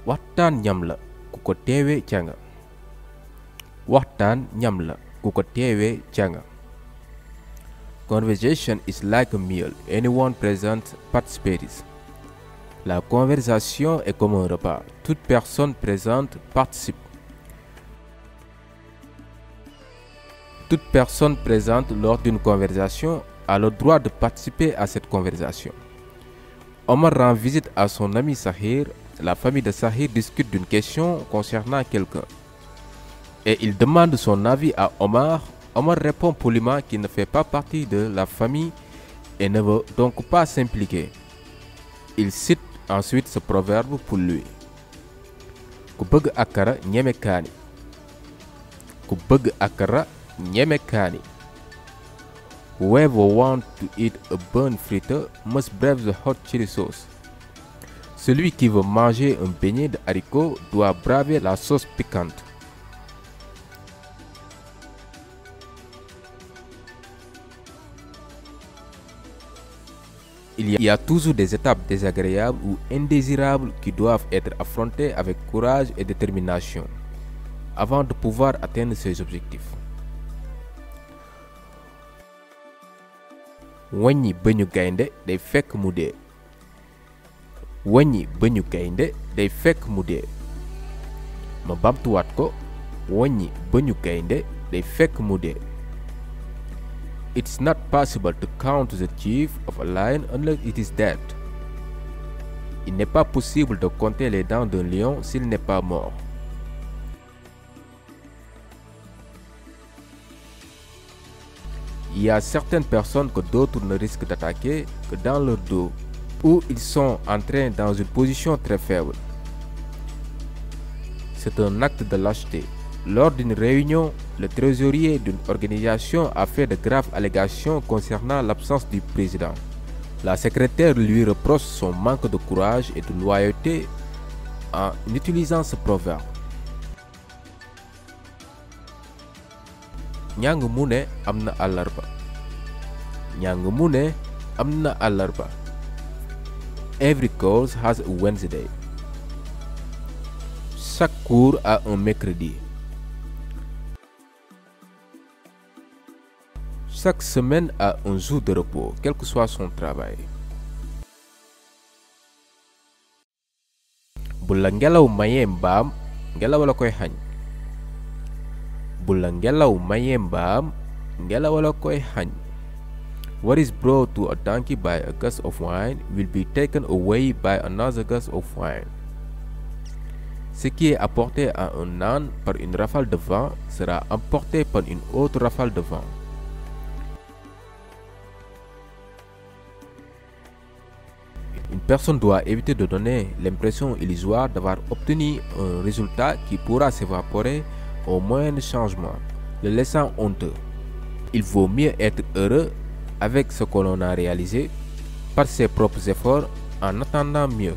waxtaan ñam la ku ko teewee ca nga. waxtaan ñam la ku ko teewee ca nga. Conversation is like a meal. Anyone present participates. La conversation est comme un repas. Toute personne présente participe. Toute personne présente lors d'une conversation a le droit de participer à cette conversation. Omar rend visite à son ami Sahir. La famille de Sahir discute d'une question concernant quelqu'un. Et il demande son avis à Omar. Omar répond poliment qu'il ne fait pas partie de la famille et ne veut donc pas s'impliquer. Il cite ensuite ce proverbe pour lui. Ku bëgg akara ñeme kaani. Ku bëgg akara ñeme kaani. Whoever wants to eat a burnt fritter must brave the hot chili sauce. Celui qui veut manger un beignet de haricots doit braver la sauce piquante. Il y a toujours des étapes désagréables ou indésirables qui doivent être affrontées avec courage et détermination avant de pouvoir atteindre ses objectifs. Wàññi bëñu gaynde day fekk mu dee. Wàññi bëñu gaynde day fekk mu dee. Ma bamtuwaat ko. Wàññi bëñu gaynde day fekk mu dee. It's not possible to count the teeth of a lion unless it is dead. Il n'est pas possible de compter les dents d'un lion s'il n'est pas mort. Il y a certaines personnes que d'autres ne risquent d'attaquer que dans leur dos, où ils sont entrés dans une position très faible. C'est un acte de lâcheté. Lors d'une réunion, le trésorier d'une organisation a fait de graves allégations concernant l'absence du président. La secrétaire lui reproche son manque de courage et de loyauté en utilisant ce proverbe. Ñàng mu ne am na àllarba. Ñàng mu ne am na àllarba. Every course has a Wednesday. Chaque cours a un mercredi. Chaque semaine a un jour de repos, quel que soit son travail. Bu la ngelaw mayee mbaam, ngelaw la koy xañ. Bu la ngelaw mayee mbaam, ngelaw la koy xañ. What is brought to a donkey by a gust of wind will be taken away by another gust of wind. Ce qui est apporté à un âne par une rafale de vent sera emporté par une autre rafale de vent. Une personne doit éviter de donner l'impression illusoire d'avoir obtenu un résultat qui pourra s'évaporer au moindre changement, le laissant honteux. Il vaut mieux être heureux avec ce que l'on a réalisé par ses propres efforts en attendant mieux.